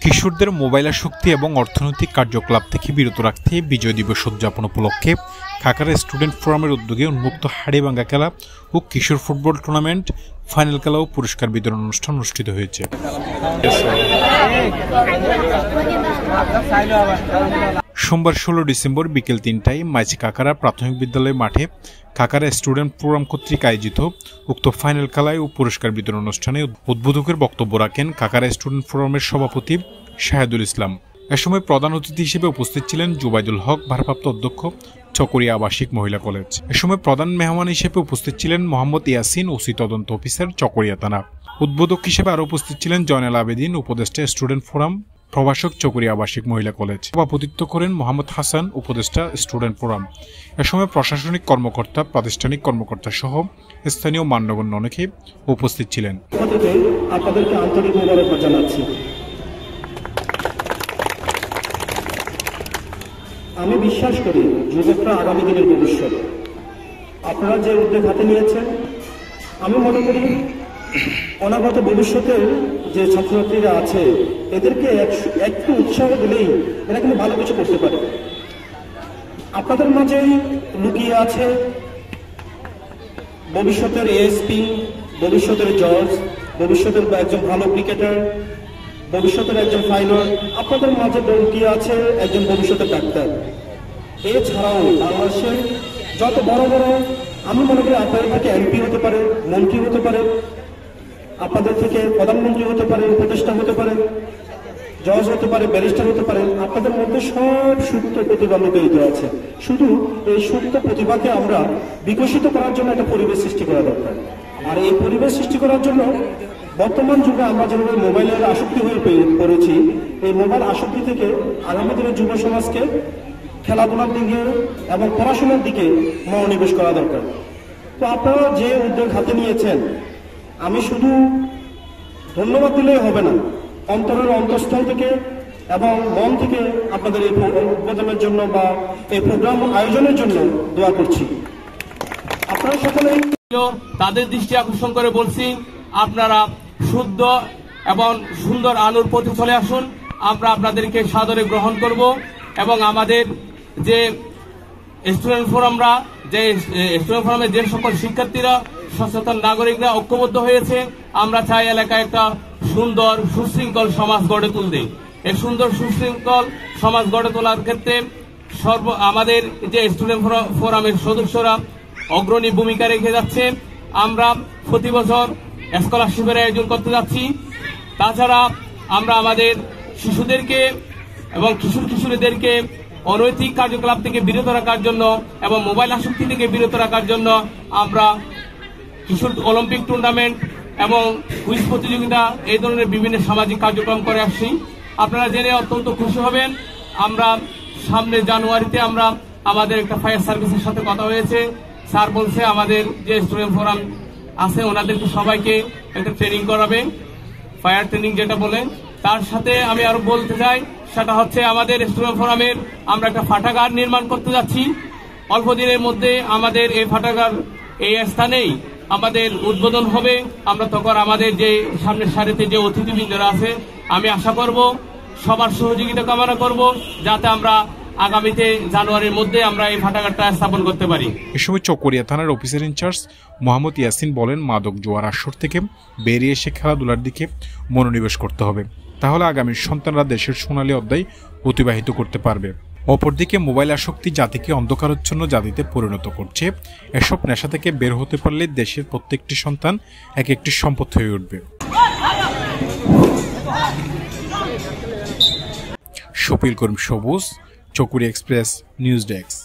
কিশোরদের মোবাইল আসক্তি এবং অর্থনৈতিক কার্যকলাপ থেকে বিরত রাখতে বিজয় দিবস উদযাপন উপলক্ষে খাকারা স্টুডেন্ট ফোরামের উদ্যোগে উন্মুক্ত হাড়িভাঙ্গা খেলা ও কিশোর ফুটবল টুর্নামেন্ট ফাইনাল খেলা ও পুরস্কার বিতরণ অনুষ্ঠান অনুষ্ঠিত হয়েছে। সোমবার 16 ডিসেম্বর বিকেল 3টায় মাইচি কাকারা প্রাথমিক বিদ্যালয় মাঠে কাকারা স্টুডেন্ট ফোরাম কর্তৃক আয়োজিত উক্ত ফাইনাল খেলায় ও পুরস্কার বিতরণ অনুষ্ঠানে উদ্বোধকের বক্তব্য রাখেন কাকারা স্টুডেন্ট ফোরামের সভাপতি শাহেদুল ইসলাম। এ সময় প্রধান অতিথি হিসেবে উপস্থিত ছিলেন জুবাইদুল হক, ভারপ্রাপ্ত অধ্যক্ষ, চকরিয়া আবাসিক মহিলা কলেজ। এ সময় প্রধান মেহমান হিসেবে উপস্থিত ছিলেন মোহাম্মদ ইয়াসিন, ওসি তদন্ত অফিসার, চকরিয়া থানা। উদ্বোধক হিসেবে আরও উপস্থিত ছিলেন জয়নাল আবেদিন, উপদেষ্টা, স্টুডেন্ট ফোরাম, প্রভাষক, চকরিয়া আবাসিক মহিলা কলেজ। সভাপতিত্ব করেন মোহাম্মদ হাসান, উপদেষ্টা, স্টুডেন্ট ফোরাম। এ সময় প্রশাসনিক কর্মকর্তা, প্রাতিষ্ঠানিক কর্মকর্তা সহ স্থানীয় মান্যগণ্য অনেকে উপস্থিত ছিলেন। আপনাদেরকে আন্তরিক মোবারকবাদ জানাচ্ছি। আমি বিশ্বাস করি যুবকরা আগামী দিনের ভবিষ্যৎ। আপনারা যে উদ্যোগ হাতে নিয়েছেন, আমি মনে করি অনাগত ভবিষ্যতের যে ছাত্রছাত্রীরা আছে এদেরকে একটু উৎসাহ দিলেই এরা কিন্তু ভালো কিছু করতে পারে। আপনাদের মাঝে লুকিয়ে আছে ভবিষ্যতের এএসপি, ভবিষ্যতের জজ, ভবিষ্যতের একজন ভালো ক্রিকেটার, ভবিষ্যতের একজন ফাইনাল। আপনাদের মাঝে লুকিয়ে আছে একজন ভবিষ্যতের ডাক্তার। এছাড়াও বাংলাদেশের যত বড় বড়, আমি মনে করি আপনাদের থেকে এমপি হতে পারে, মন্ত্রী হতে পারে, আপনাদের থেকে প্রধানমন্ত্রী হতে পারে, উপদেষ্টা হতে পারে, জজ হতে পারে, ব্যারিস্টার হতে পারে। আপনাদের মধ্যে সব সুপ্ত প্রতিভা লুকিয়ে আছে। শুধু এই সুপ্ত প্রতিভাকে আমরা বিকশিত করার জন্য একটা পরিবেশ সৃষ্টি করা দরকার। আর এই পরিবেশ সৃষ্টি করার জন্য বর্তমান যুগে আমরা যেভাবে মোবাইলের আসক্তি হয়ে পড়েছি, এই মোবাইল আসক্তি থেকে আগামী দিনের যুব সমাজকে খেলাধুলার দিকে এবং পড়াশোনার দিকে মনোনিবেশ করা দরকার। তো আপনারা যে উদ্যোগ হাতে নিয়েছেন, আমি শুধু ধন্যবাদ দিলেই হবে না, অন্তরের অন্তঃস্থল থেকে এবং মন থেকে আপনাদের এই উদ্বোধনের জন্য বা এই প্রোগ্রাম আয়োজনের জন্য দোয়া করছি। আপনারা সকলেই তাদের দৃষ্টি আকর্ষণ করে বলছি, আপনারা শুদ্ধ এবং সুন্দর আলোর পথে চলে আসুন। আমরা আপনাদেরকে সাদরে গ্রহণ করব এবং আমাদের যে স্টুডেন্ট ফোরামরা, যে স্টুডেন্ট ফোরামের যে সকল শিক্ষার্থীরা, সচেতন নাগরিকরা ঐক্যবদ্ধ হয়েছে, আমরা চাই এলাকায় একটা সুন্দর সুশৃঙ্খল সমাজ গড়ে তুলতে। এই সুন্দর সুশৃঙ্খল সমাজ গড়ে তোলার ক্ষেত্রে আমাদের যে স্টুডেন্ট ফোরামের সদস্যরা অগ্রণী ভূমিকা রেখে যাচ্ছে। আমরা প্রতি বছর স্কলারশিপের আয়োজন করতে যাচ্ছি। তাছাড়া আমরা আমাদের শিশুদেরকে এবং কিশোরীদেরকে অনৈতিক কার্যকলাপ থেকে বিরত রাখার জন্য এবং মোবাইল আসক্তি থেকে বিরত রাখার জন্য আমরা কিশোর অলিম্পিক টুর্নামেন্ট এবং কুইজ প্রতিযোগিতা, এই ধরনের বিভিন্ন সামাজিক কার্যক্রম করে আসছি। আপনারা জেনে অত্যন্ত খুশি হবেন। আমরা সামনে জানুয়ারিতে আমরা আমাদের একটা ফায়ার সার্ভিসের সাথে কথা হয়েছে। স্যার বলছে আমাদের যে স্টুডেন্ট ফোরাম আছে ওনাদেরকে সবাইকে একটা ট্রেনিং করাবে, ফায়ার ট্রেনিং যেটা বলেন। তার সাথে আমি আরো বলতে চাই, সেটা হচ্ছে আমাদের স্টুডেন্ট ফোরামের আমরা একটা পাঠাগার নির্মাণ করতে যাচ্ছি। অল্প দিনের মধ্যে আমাদের এই পাঠাগার এই স্থানেই আমাদের উদ্বোধন হবে। আমরা তখন আমাদের যে সামনের সারিতে যে অতিথিবৃন্দরা আছে, আমি আশা করব সবার সহযোগিতা কামনা করব যাতে আমরা আগামীতে জানুয়ারির মধ্যে আমরা এই পাঠাগারটা স্থাপন করতে পারি। এ সময় চকরিয়া থানার অফিসার ইনচার্জ মোহাম্মদ ইয়াসিন বলেন, মাদক জোয়ার আসর থেকে বেরিয়ে এসে খেলাধুলার দিকে মনোনিবেশ করতে হবে, তাহলে আগামীর সন্তানরা দেশের সোনালী অধ্যায় অতিবাহিত করতে পারবে। অপরদিকে মোবাইল আসক্তি জাতিকে অন্ধকারচ্ছন্ন জাতিতে পরিণত করছে। এসব নেশা থেকে বের হতে পারলে দেশের প্রত্যেকটি সন্তান এক একটি সম্পদ হয়ে উঠবে। শফিল করিম সবুজ, চকরিয়া এক্সপ্রেস নিউজ ডেস্ক।